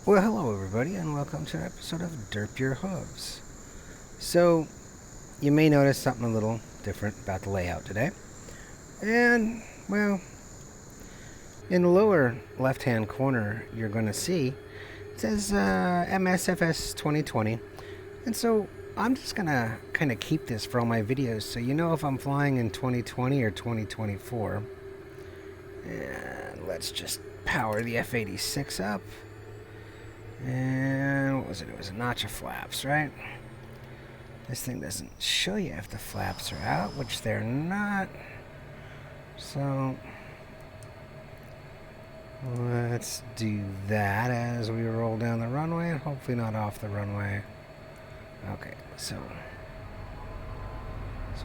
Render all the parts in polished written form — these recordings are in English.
Well, hello everybody, and welcome to an episode of Derp Your Hooves. So, you may notice something a little different about the layout today. And, well, in the lower left-hand corner, you're going to see it says MSFS 2020. And so, I'm just going to kind of keep this for all my videos so you know if I'm flying in 2020 or 2024. And let's just power the F-86 up. And what was it? It was a notch of flaps, right? This thing doesn't show you if the flaps are out, which they're not. So let's do that as we roll down the runway, and hopefully not off the runway. Okay, so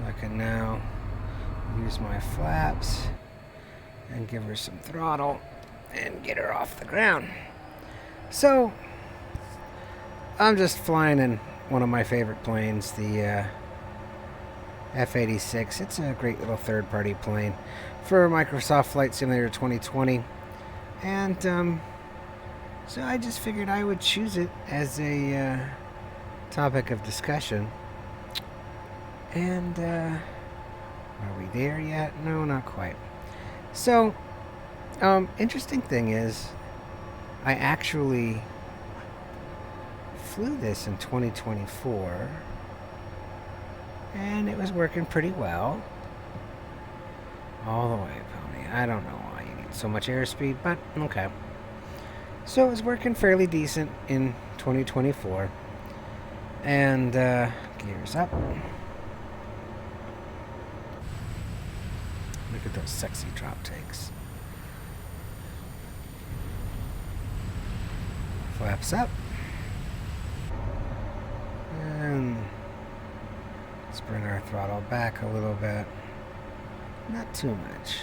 I can now use my flaps and give her some throttle and get her off the ground. So I'm just flying in one of my favorite planes, the F-86. It's a great little third-party plane for Microsoft Flight Simulator 2020. And so I just figured I would choose it as a topic of discussion. And are we there yet? No, not quite. So, interesting thing is, I actually flew this in 2024, and it was working pretty well all the way, Pony. I don't know why you need so much airspeed, but okay. So it was working fairly decent in 2024, and gears up. Look at those sexy drop takes. Flaps up. And let's bring our throttle back a little bit. Not too much.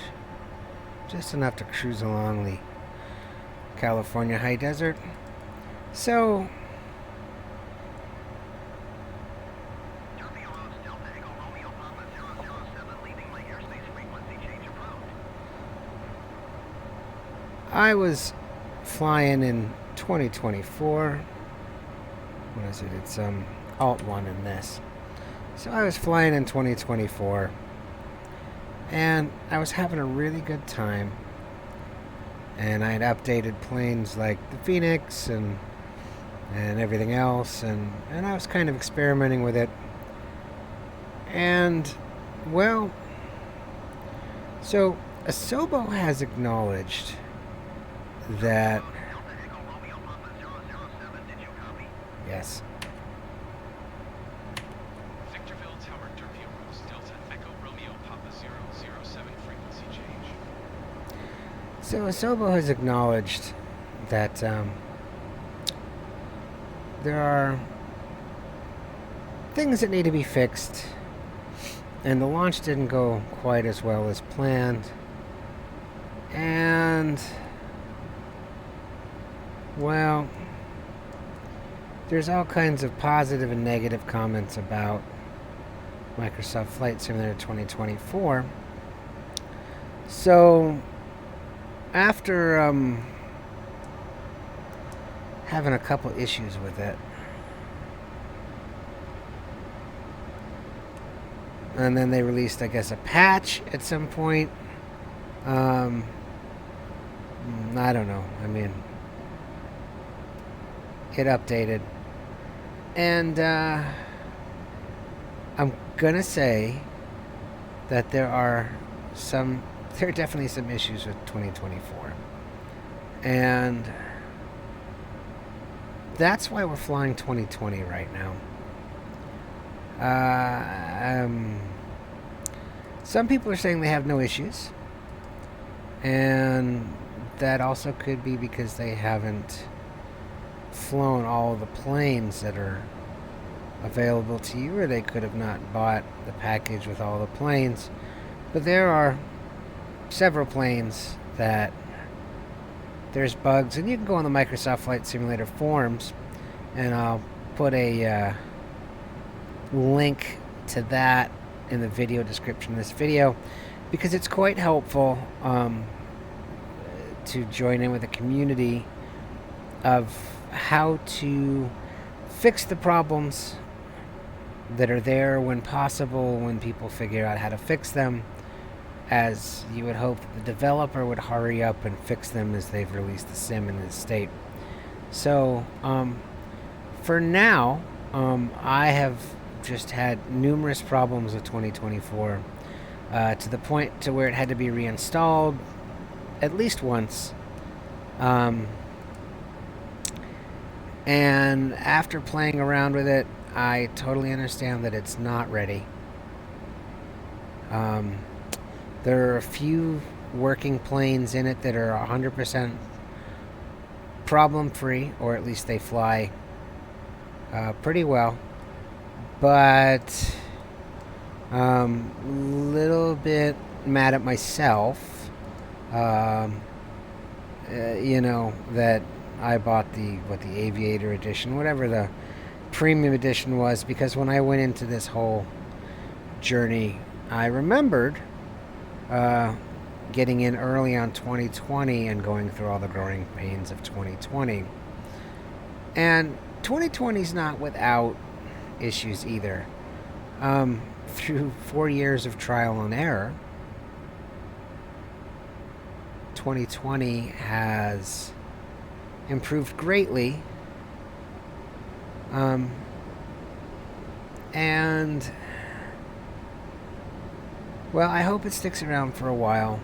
Just enough to cruise along the California high desert. So I was flying in 2024. What is it? It's Alt 1 in this. So I was flying in 2024, and I was having a really good time. And I had updated planes like the Phoenix and everything else, and I was kind of experimenting with it. And, well, so Asobo has acknowledged that... Yes. Victorville Tower Derp Your Hooves, Delta Echo Romeo Papa 007 frequency change. So Asobo has acknowledged that there are things that need to be fixed, and the launch didn't go quite as well as planned. And, well, there's all kinds of positive and negative comments about Microsoft Flight Simulator 2024. So, after having a couple issues with it, and then they released, I guess, a patch at some point. I don't know. I mean, it updated. And I'm gonna say that there are definitely some issues with 2024. And that's why we're flying 2020 right now. Some people are saying they have no issues. And that also could be because they haven't flown all the planes that are available to you, or they could have not bought the package with all the planes. But there are several planes that there's bugs, and you can go on the Microsoft Flight Simulator forums, and I'll put a link to that in the video description of this video, because it's quite helpful to join in with a community of how to fix the problems that are there when possible, when people figure out how to fix them, as you would hope that the developer would hurry up and fix them as they've released the sim in this state. So, for now, I have just had numerous problems with 2024, to the point to where it had to be reinstalled at least once. And after playing around with it, I totally understand that it's not ready. There are a few working planes in it that are 100% problem-free, or at least they fly pretty well. But little bit mad at myself, that I bought the Aviator edition, whatever the premium edition was, because when I went into this whole journey, I remembered getting in early on 2020 and going through all the growing pains of 2020. And 2020 is not without issues either. Through 4 years of trial and error, 2020 has improved greatly. And, well, I hope it sticks around for a while.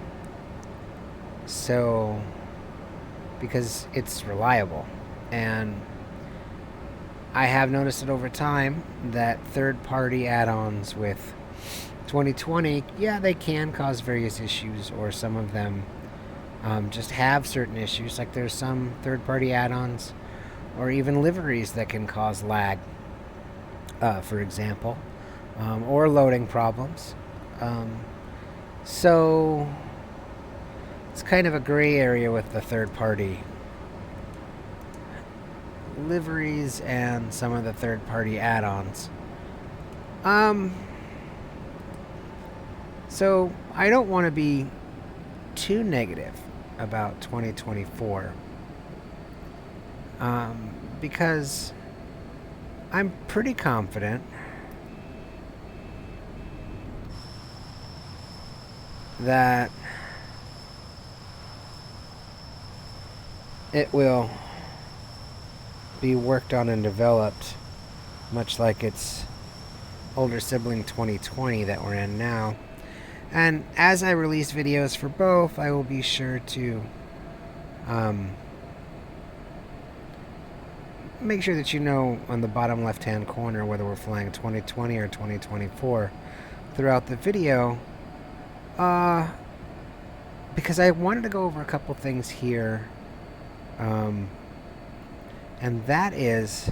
So, because it's reliable. And I have noticed it over time that third-party add-ons with 2020, yeah, they can cause various issues, or some of them just have certain issues. Like there's some third-party add-ons or even liveries that can cause lag, for example, or loading problems. So it's kind of a gray area with the third-party liveries and some of the third-party add-ons. So I don't want to be too negative about 2024, because I'm pretty confident that it will be worked on and developed much like its older sibling 2020 that we're in now. And as I release videos for both, I will be sure to make sure that you know on the bottom left hand corner whether we're flying 2020 or 2024 throughout the video, because I wanted to go over a couple things here, and that is,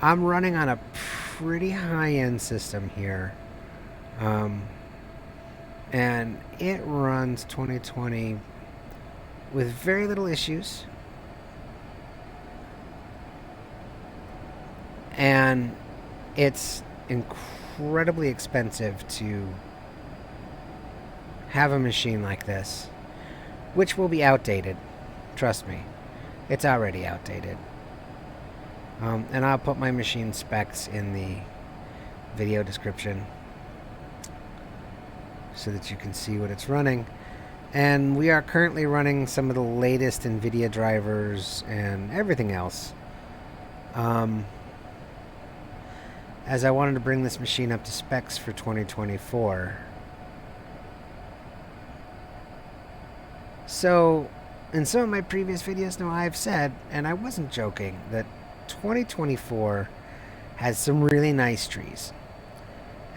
I'm running on a pretty high-end system here, and it runs 2020 with very little issues, and it's incredibly expensive to have a machine like this, which will be outdated. Trust me, it's already outdated. And I'll put my machine specs in the video description so that you can see what it's running. And we are currently running some of the latest NVIDIA drivers and everything else, as I wanted to bring this machine up to specs for 2024. So, in some of my previous videos now, I've said, and I wasn't joking, that 2024 has some really nice trees.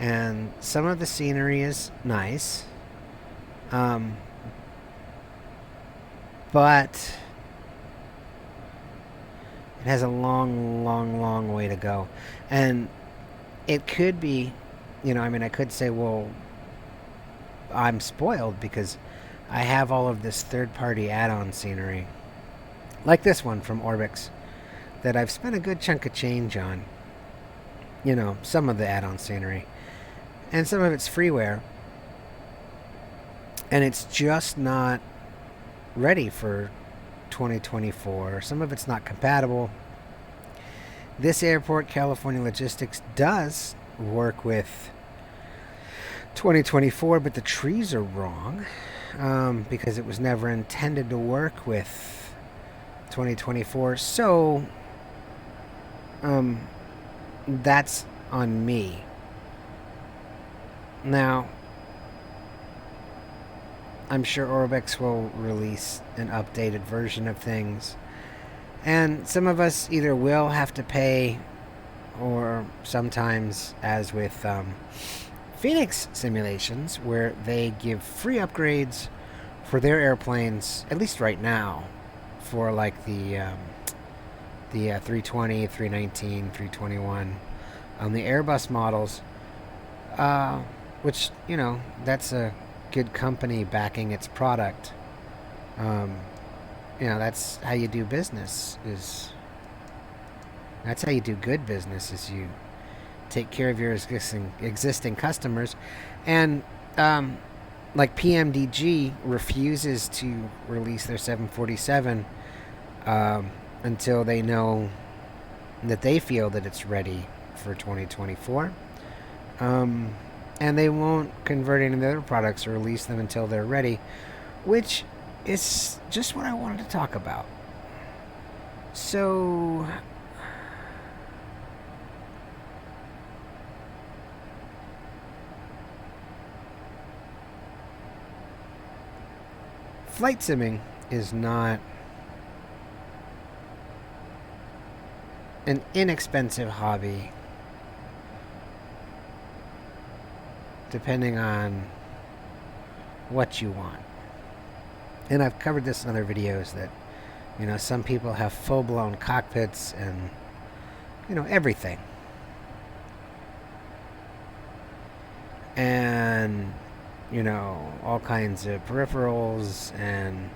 And some of the scenery is nice. But it has a long way to go. And it could be, I could say, well, I'm spoiled because I have all of this third-party add-on scenery, like this one from Orbix, that I've spent a good chunk of change on. Some of the add-on scenery. And some of it's freeware. And it's just not ready for 2024. Some of it's not compatible. This airport, California Logistics, does work with 2024, but the trees are wrong because it was never intended to work with 2024. So that's on me. Now, I'm sure Orbex will release an updated version of things. And some of us either will have to pay, or sometimes, as with Phoenix Simulations, where they give free upgrades for their airplanes, at least right now, for like the 320, 319, 321, the Airbus models, which, you know, that's a good company backing its product. You know, that's how you do business. That's how you do good business, is you take care of your existing customers. And like PMDG refuses to release their 747 until they know that they feel that it's ready for 2024. And they won't convert any of their other products or release them until they're ready, which is just what I wanted to talk about. So, flight simming is not an inexpensive hobby, depending on what you want. And I've covered this in other videos that, you know, some people have full-blown cockpits and, you know, everything. And, you know, all kinds of peripherals and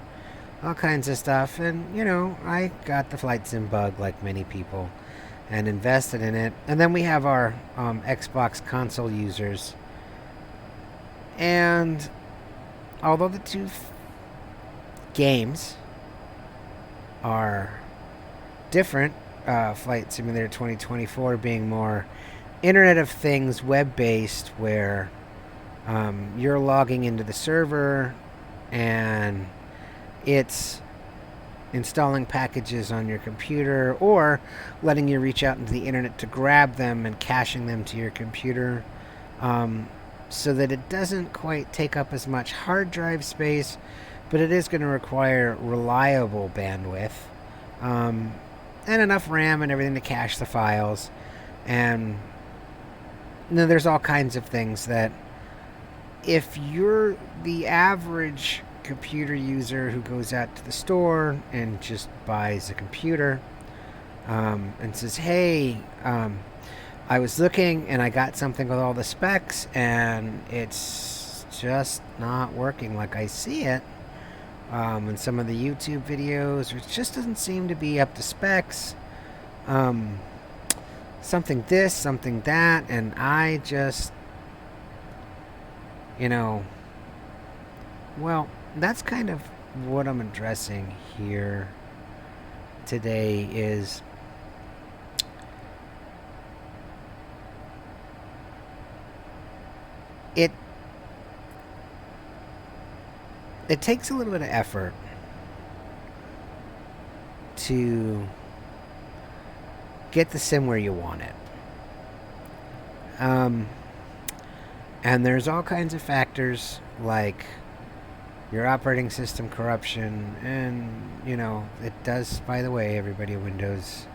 all kinds of stuff. And, you know, I got the flight sim bug like many people and invested in it. And then we have our Xbox console users. And although the two games are different, Flight Simulator 2024 being more Internet of Things, web-based, where you're logging into the server and it's installing packages on your computer or letting you reach out into the internet to grab them and caching them to your computer, so that it doesn't quite take up as much hard drive space, but it is going to require reliable bandwidth and enough RAM and everything to cache the files. And you know, there's all kinds of things that, if you're the average computer user who goes out to the store and just buys a computer and says, hey, I was looking and I got something with all the specs and it's just not working like I see it, in some of the YouTube videos, it just doesn't seem to be up to specs, something this, something that, and I just, you know, well, that's kind of what I'm addressing here today. Is it takes a little bit of effort to get the sim where you want it. And there's all kinds of factors like your operating system corruption, and, you know, it does, by the way, everybody, Windows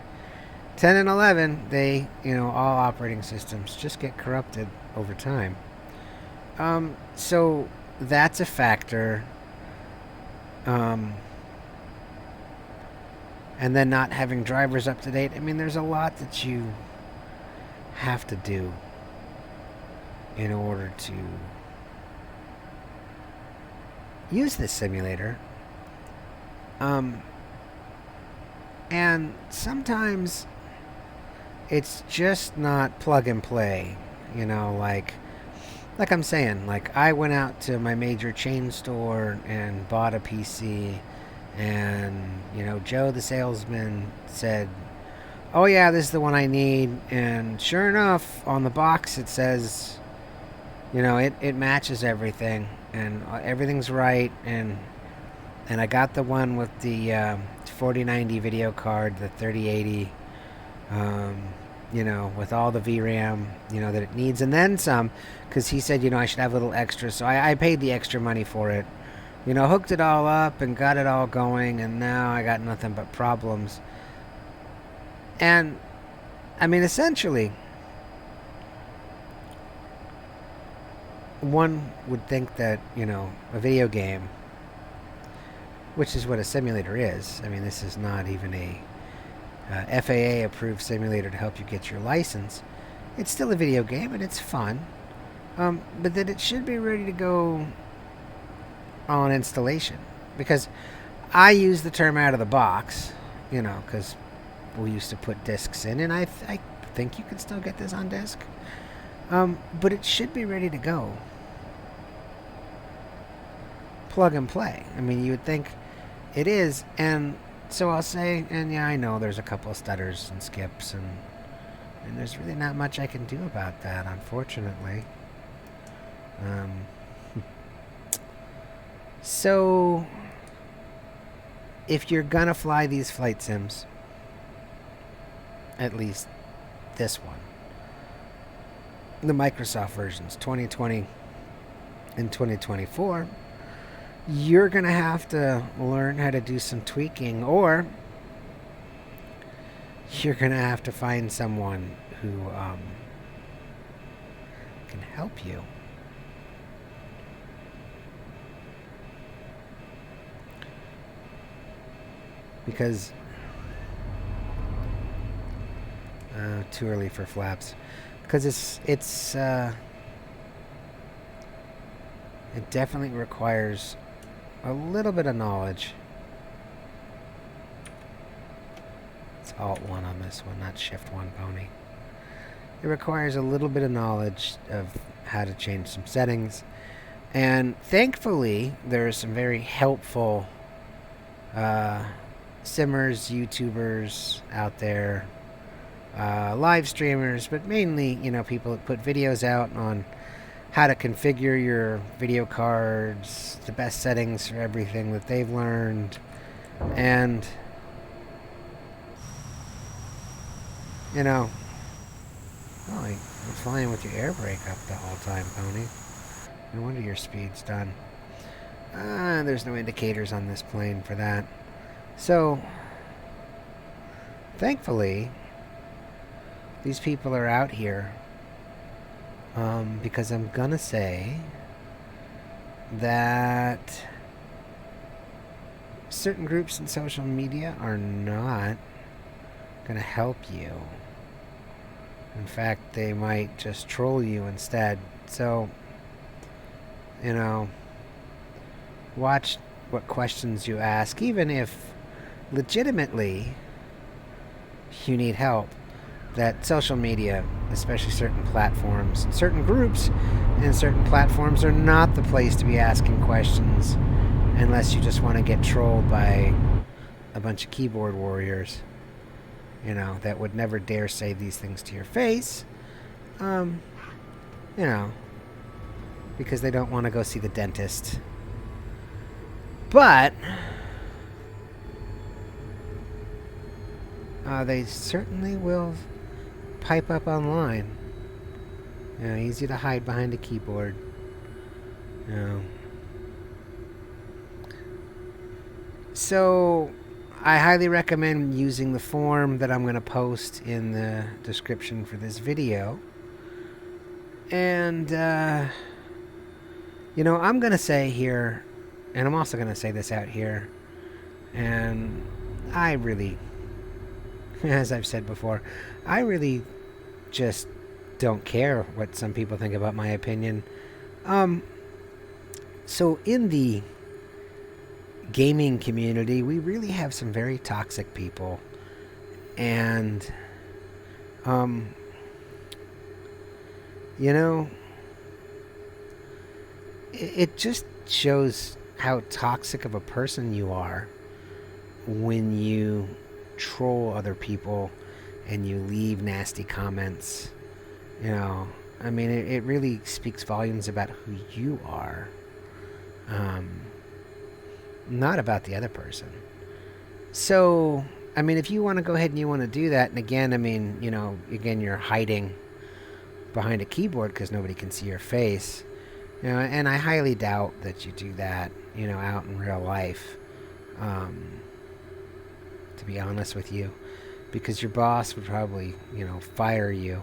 10 and 11, they, you know, all operating systems just get corrupted over time. So that's a factor. And then not having drivers up to date. I mean, there's a lot that you have to do in order to use this simulator. And sometimes it's just not plug and play, you know, like I'm saying, like I went out to my major chain store and bought a PC And, Joe the salesman said, oh yeah, this is the one I need. And sure enough, on the box it says, it matches everything. And everything's right. And I got the one with the 4090 video card, the 3080, with all the VRAM, that it needs. And then some, because he said, I should have a little extra. So I paid the extra money for it. Hooked it all up and got it all going. And now I got nothing but problems. And, essentially, one would think that, a video game, which is what a simulator is. This is not even a FAA-approved simulator to help you get your license. It's still a video game, and it's fun. But that it should be ready to go on installation. Because I use the term out of the box, because we used to put discs in, and I think you can still get this on disc. But it should be ready to go. Plug and play. You would think it is, and so I'll say, and yeah, I know there's a couple of stutters and skips, and there's really not much I can do about that, unfortunately. So, if you're gonna fly these flight sims, at least this one, the Microsoft versions, 2020 and 2024, you're going to have to learn how to do some tweaking, or you're going to have to find someone who can help you. Because too early for flaps. Because it definitely requires a little bit of knowledge. It's Alt 1 on this one, not Shift 1 pony. It requires a little bit of knowledge of how to change some settings. And thankfully, there are some very helpful simmers, YouTubers out there, live streamers, but mainly, people that put videos out on how to configure your video cards, the best settings for everything that they've learned, and, oh, you're flying with your air brake up the whole time, Pony. No wonder your speed's done. There's no indicators on this plane for that. So, thankfully, these people are out here, because I'm gonna say that certain groups in social media are not gonna help you. In fact, they might just troll you instead. So, watch what questions you ask, even if legitimately you need help. That social media, especially certain platforms, certain groups, and certain platforms are not the place to be asking questions unless you just want to get trolled by a bunch of keyboard warriors, that would never dare say these things to your face, because they don't want to go see the dentist. But they certainly will pipe up online. Easy to hide behind a keyboard. So, I highly recommend using the form that I'm going to post in the description for this video. And, I'm going to say here, and I'm also going to say this out here, and I really, as I've said before, I really just don't care what some people think about my opinion. So in the gaming community, we really have some very toxic people. And, it just shows how toxic of a person you are when you troll other people and you leave nasty comments, you know, I mean, it really speaks volumes about who you are, not about the other person. So, I mean, if you want to go ahead and you want to do that, and again, I mean, you know, again, you're hiding behind a keyboard because nobody can see your face, you know, and I highly doubt that you do that, you know, out in real life, to be honest with you, because your boss would probably, you know, fire you.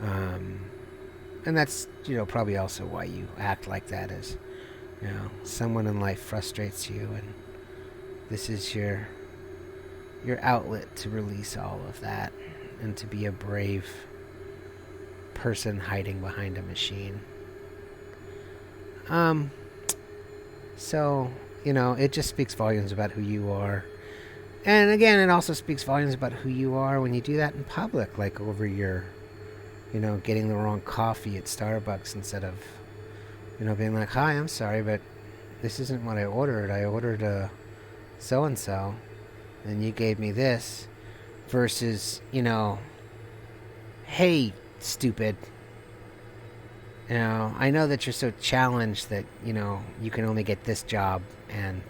And that's, you know, probably also why you act like that is, you know, someone in life frustrates you, and this is your outlet to release all of that and to be a brave person hiding behind a machine. So, you know, it just speaks volumes about who you are. And again, it also speaks volumes about who you are when you do that in public, like over your, you know, getting the wrong coffee at Starbucks instead of, you know, being like, hi, I'm sorry, but this isn't what I ordered. I ordered a so-and-so, and you gave me this, versus, you know, hey, stupid. You know, I know that you're so challenged that, you know, you can only get this job, and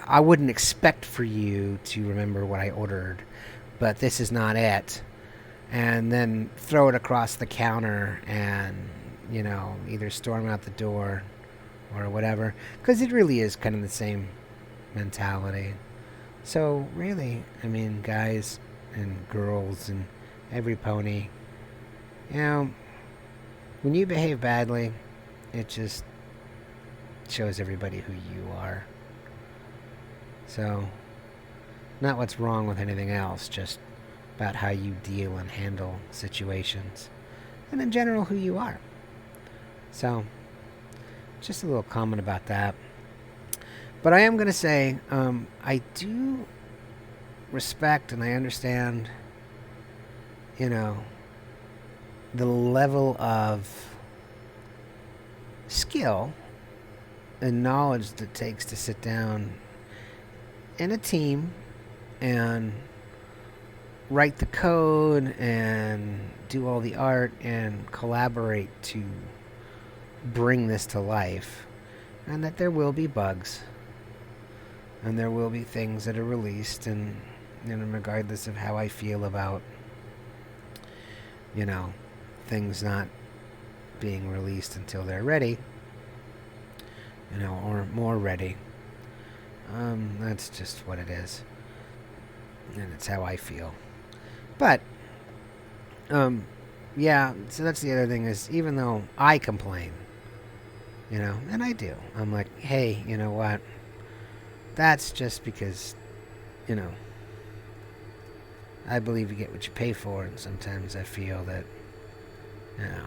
I wouldn't expect for you to remember what I ordered, but this is not it. And then throw it across the counter and, you know, either storm out the door or whatever. Because it really is kind of the same mentality. So, really, I mean, guys and girls and every pony, you know, when you behave badly, it just shows everybody who you are. So, not what's wrong with anything else, just about how you deal and handle situations. And in general, who you are. So, just a little comment about that. But I am going to say, I do respect and I understand, you know, the level of skill and knowledge that it takes to sit down in a team and write the code and do all the art and collaborate to bring this to life, and that there will be bugs and there will be things that are released, and, you know, regardless of how I feel about, you know, things not being released until they're ready, you know, or more ready. That's just what it is. And it's how I feel. But, yeah, so that's the other thing is, even though I complain, you know, and I do, I'm like, hey, you know what? That's just because, you know, I believe you get what you pay for, and sometimes I feel that, you know,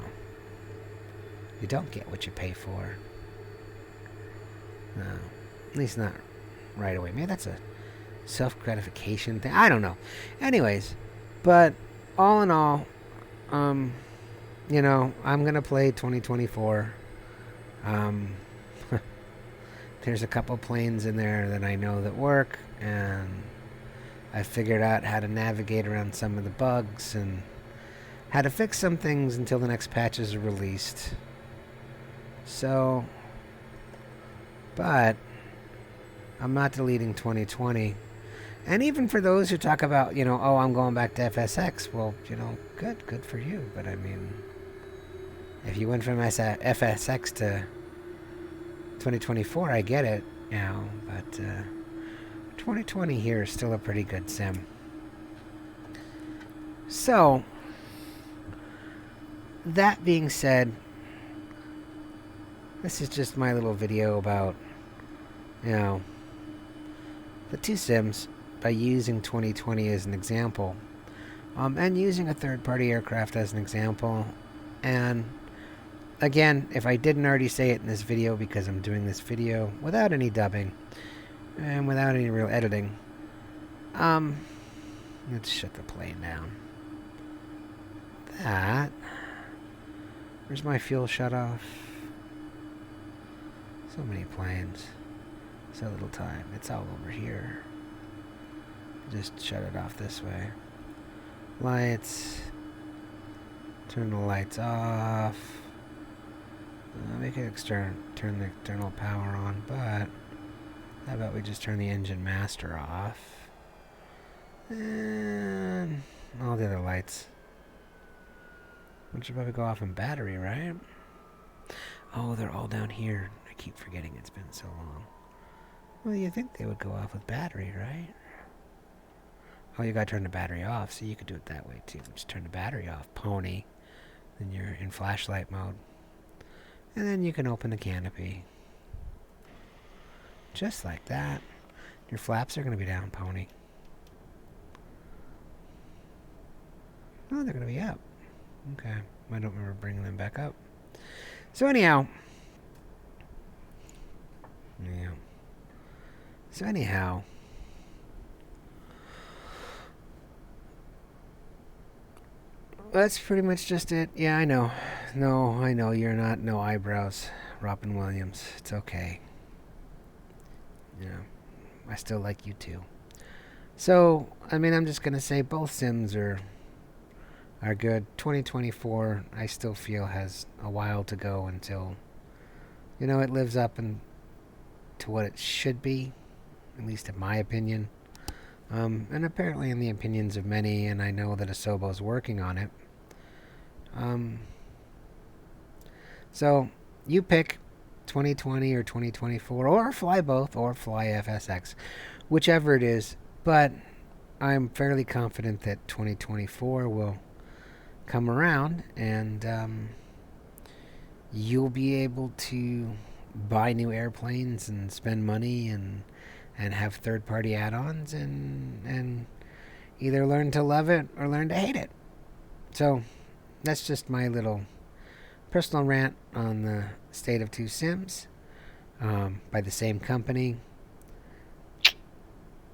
you don't get what you pay for. No, at least not right away. Maybe that's a self-gratification thing. I don't know. Anyways, but all in all, you know, I'm going to play 2024. There's a couple planes in there that I know that work, and I figured out how to navigate around some of the bugs and how to fix some things until the next patches are released. So, but I'm not deleting 2020. And even for those who talk about, you know, oh, I'm going back to FSX, well, you know, good for you. But I mean, if you went from FSX to 2024, I get it, you know, but 2020 here is still a pretty good sim. So, that being said, this is just my little video about, you know, the two sims by using 2020 as an example, and using a third-party aircraft as an example. And again, if I didn't already say it in this video, because I'm doing this video without any dubbing and without any real editing, let's shut the plane down. Where's my fuel shut off? So many planes. So little time. It's all over here. Just shut it off this way. Lights. Turn the lights off. We could turn the external power on, but how about we just turn the engine master off? And all the other lights. Which should probably go off in battery, right? Oh, they're all down here. I keep forgetting it's been so long. Well, you'd think they would go off with battery, right? Oh, you gotta turn the battery off, so you could do it that way too. Just turn the battery off, pony. Then you're in flashlight mode. And then you can open the canopy. Just like that. Your flaps are gonna be down, pony. Oh, they're gonna be up. Okay. I don't remember bringing them back up. So anyhow. Yeah. So anyhow. That's pretty much just it. Yeah, I know. No, I know you're not no eyebrows, Robin Williams. It's okay. Yeah. I still like you too. So, I mean, I'm just gonna say both Sims are good. 2024, I still feel has a while to go until, it lives up to what it should be, at least in my opinion. And apparently in the opinions of many, and I know that Asobo's working on it. So, you pick 2020 or 2024, or fly both, or fly FSX, whichever it is, but I'm fairly confident that 2024 will come around, and you'll be able to buy new airplanes and spend money and have third-party add-ons and either learn to love it or learn to hate it. So that's just my little personal rant on the state of two Sims by the same company.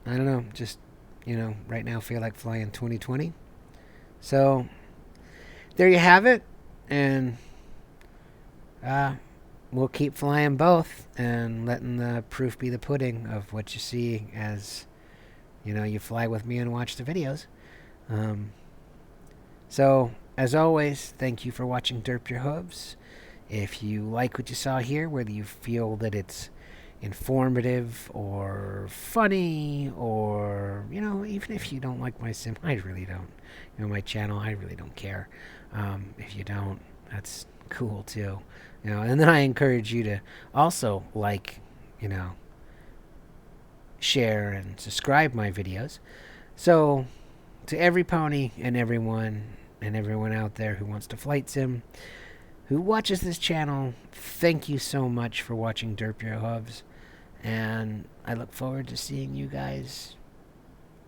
I don't know, just, right now feel like flying 2020. So there you have it, and we'll keep flying both and letting the proof be the pudding of what you see as, you fly with me and watch the videos. So, as always, thank you for watching Derp Your Hooves. If you like what you saw here, whether you feel that it's informative or funny or, even if you don't like my sim, I really don't. My channel, I really don't care. If you don't, that's cool too. And then I encourage you to also like, share and subscribe my videos. So, to every pony and everyone out there who wants to flight sim, who watches this channel, thank you so much for watching Derp Your Hooves, and I look forward to seeing you guys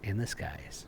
in the skies.